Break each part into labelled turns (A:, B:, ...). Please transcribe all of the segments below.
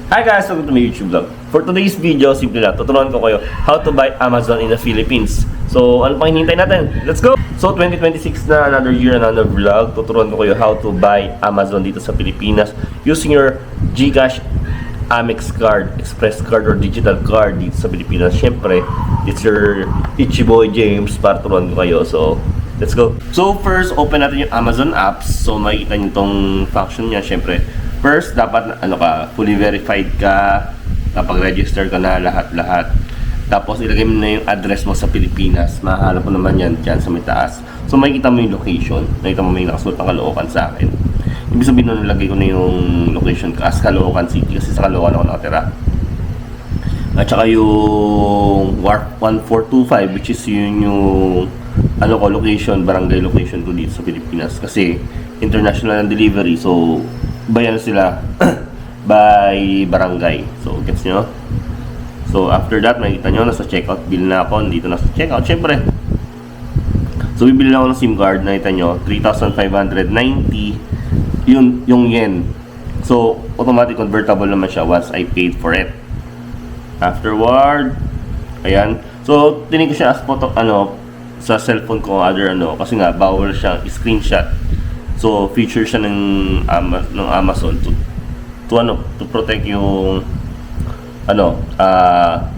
A: Hi guys, welcome to my YouTube vlog. For today's video, simple lang, tuturuan ko kayo how to buy Amazon in the Philippines. So, ano pang hinihintay natin? Let's go! So, 2026 na, another year, another vlog. Tuturuan ko kayo how to buy Amazon dito sa Pilipinas using your GCash, Amex card, Express card, or digital card dito sa Pilipinas. Siyempre, it's your Ichiboy James para turuan ko kayo. So, let's go! So, first, open natin yung Amazon apps. So, makikita nyo itong function niya. Siyempre, first, dapat fully verified ka, kapag-register ka na lahat-lahat. Tapos ilagay mo na yung address mo sa Pilipinas. Mahanap mo naman yan dyan sa may taas. So makikita mo yung location. Nakita mo may nakasulat ng Caloocan sa akin. Ibig sabihin nun, nilagay ko na yung location ko as Caloocan City kasi sa Caloocan ako nakatira. At saka yung Warp 1425, which is yun yung location, barangay location ko dito sa Pilipinas. Kasi international ang delivery. So bayan sila by barangay. So, gets nyo? So, after that, makikita nyo, nasa checkout bill na ako. Dito nasa checkout, syempre. So, bibili na ako ng SIM card. Nakita nyo, 3,590 yung yen. So, automatic convertible naman siya once I paid for it. Afterward, ayan. So, tinig ko siya as photo, sa cellphone ko, kasi nga, bawal siyang screenshot. So, feature siya ng Amazon to protect yung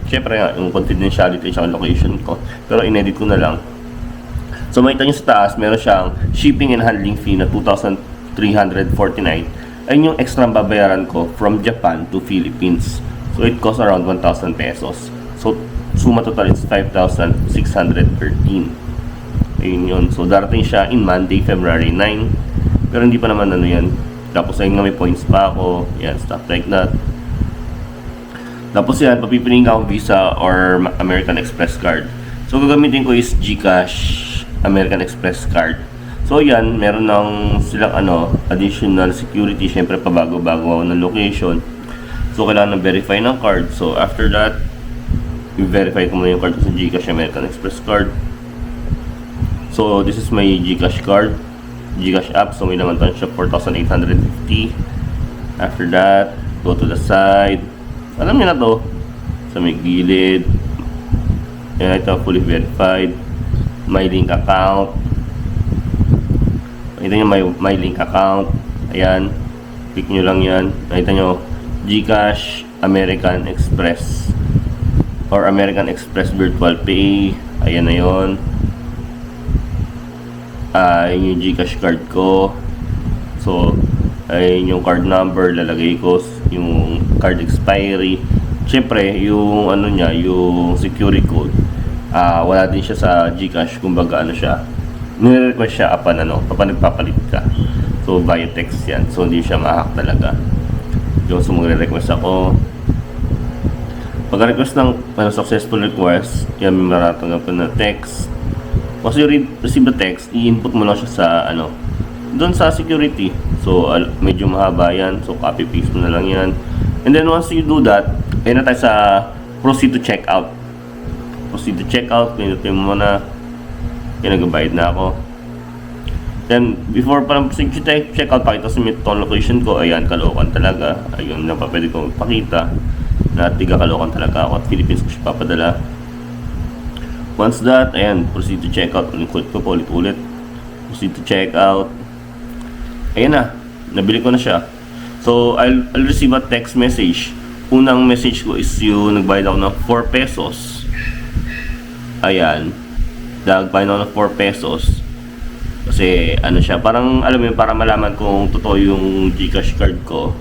A: syempre nga, yung confidentiality sa location ko. Pero inedit ko na lang. So, makita nyo sa taas, meron siyang shipping and handling fee na 2,349. Ayun yung extra babayaran ko from Japan to Philippines. So, it costs around 1,000 pesos. So, suma total is 5,613. Ayun yun. So, darating siya in Monday, February 9. Pero hindi pa naman yan. Tapos ayun nga may points pa ako. Yan, stuff like that. Tapos yan, papipiliin ka akong Visa or American Express card. So, gagamitin ko is GCash American Express card. So, yan, meron ng silang additional security. Siyempre, pabago-bago ako ng location. So, kailangan verify ng card. So, after that, i-verify ko muna yung card ko sa GCash American Express card. So, this is my GCash card. GCash app. So, may naman siya 4,850. After that, go to the side. Alam niyo na to. Sa may gilid. Ayan, ito, fully verified. My link account. Nakita nyo, my link account. Ayan. Click nyo lang yan. Nakita nyo, GCash American Express. Or American Express Virtual Pay. Ayan na yun. Yun yung GCash card ko. So, ayun yung card number. Lalagay ko yung card expiry. Siyempre, yung yung security code. Wala din siya sa GCash. Kumbaga siya. Nire-request siya kapag nagpapalit ka. So, via text yan. So, hindi siya ma-hack talaga. Yung magre-request ako. Pag-request ng successful request, yan may maratanggap na text. Once you receive the text, i-input mo lang siya sa doon sa security. So, medyo mahaba yan. So, copy-paste mo na lang yan. And then, once you do that, ayun na tayo sa proceed to checkout. Proceed to checkout. Pinutin mo na. Yan, nag-bayad na ako. Then, before pa lang proceed to checkout, pakita sa itong location ko. Ayan, Caloocan talaga. Ayun, na pa pwede kong pakita na tiga Caloocan talaga ako at Philippines ko siya papadala. Once that, ayan, proceed to checkout. Ulit ko po ulit. Proceed to checkout. Ayan na, nabili ko na siya. So, I'll receive a text message. Unang message ko is yung nagbayad ako ng 4 pesos. Ayan. Nagbayad ako ng 4 pesos. Kasi, siya, parang, alam mo yun, para malaman kung totoo yung GCash card ko.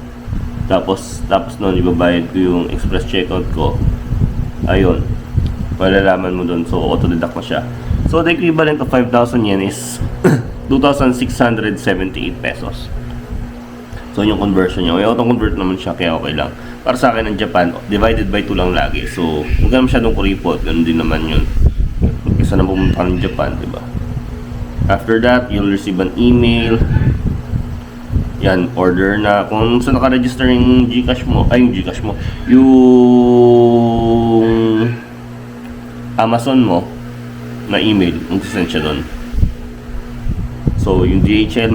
A: Tapos noon, ibabayad ko yung express checkout ko. Ayun. Malalaman mo doon. So, auto-deduct na siya. So, the equivalent of 5,000 yen is 2,678 pesos. So, yung conversion niya. May auto-convert naman siya, kaya okay lang. Para sa akin ng Japan, divided by 2 lang lagi. So, huwag ka masyadong kuripot. Ganun din naman yun. Isa na pumunta ka ng Japan, diba? After that, you'll receive an email. Yan, order na. Kung saan naka-register yung GCash mo, yung Amazon mo na email, mag-send siya doon. So, yung DHL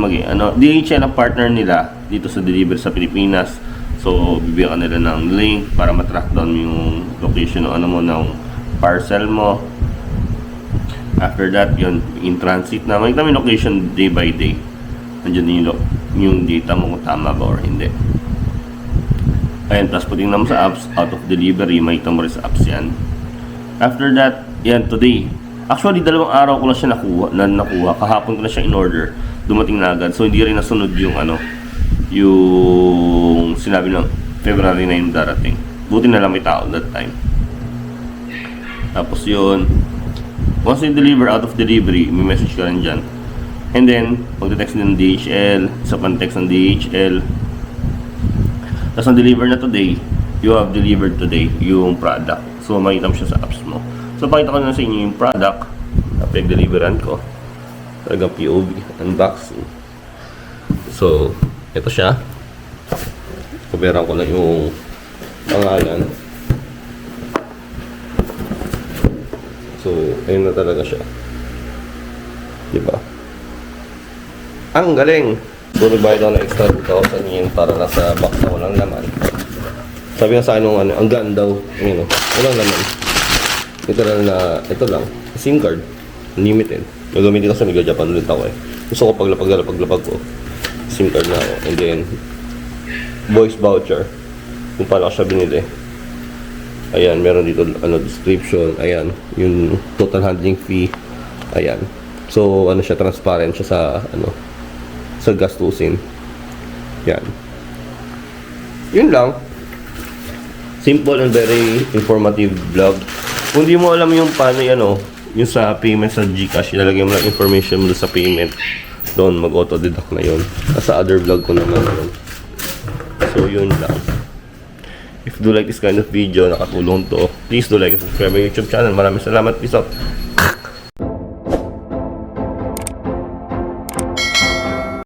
A: DHL ang partner nila dito sa delivery sa Pilipinas. So, bibigyan ka nila ng link para matrack down yung location ng ano mo, ng parcel mo. After that, yun, in transit na. Makikita mo yung location day by day. Nandiyan din yung data mo kung tama ba or hindi. Ayan, tapos puting naman sa apps, out of delivery, makikita mo rin sa apps yan. After that, yan, today. Actually, 2 araw ko lang siya nakuha. Kahapon ko na siya in order. Dumating na agad. So, hindi rin nasunod yung ano, yung sinabi ng February 9 darating. Buti na lang may tao that time. Tapos yun, once you deliver out of delivery, may message ka rin dyan. And then, pag-text ng DHL, isa pang text ng DHL. Tapos ang deliver na today, you have delivered today yung product. So, makita mo siya sa apps mo. So, pakita ko na sa inyo yung product na pag-deliveran ko. Talagang POV, unboxing. So, ito siya. Kuberan ko na yung pangalan. So, ayun na talaga siya. Diba? Ang galing! So, nagbayad ako ng extra 2,000 yen para nasa box na walang laman. Sabi nga sa akin nung ano, ang gaan daw. Ayun o, walang laman. Ito lang. SIM card. Unlimited. Gagamitin ko sa Nag-Japan ulit ako eh. Gusto ko paglapag ko. SIM card na ako. And then, voice voucher. Kung paano ko siya binili. Ayan, meron dito description. Ayan, yung total handling fee. Ayan. So, siya, transparent siya sa gastusin. Yan. Yun lang. Simple and very informative vlog. Kung di mo alam yung paano yung sa payment sa GCash, ilalagay mo lang information mo sa payment. Doon, mag-auto-deduct na yun. Sa other vlog ko naman yun. So, yun lang. If you do like this kind of video, nakatulong to, please do like and subscribe my YouTube channel. Maraming salamat. Peace out.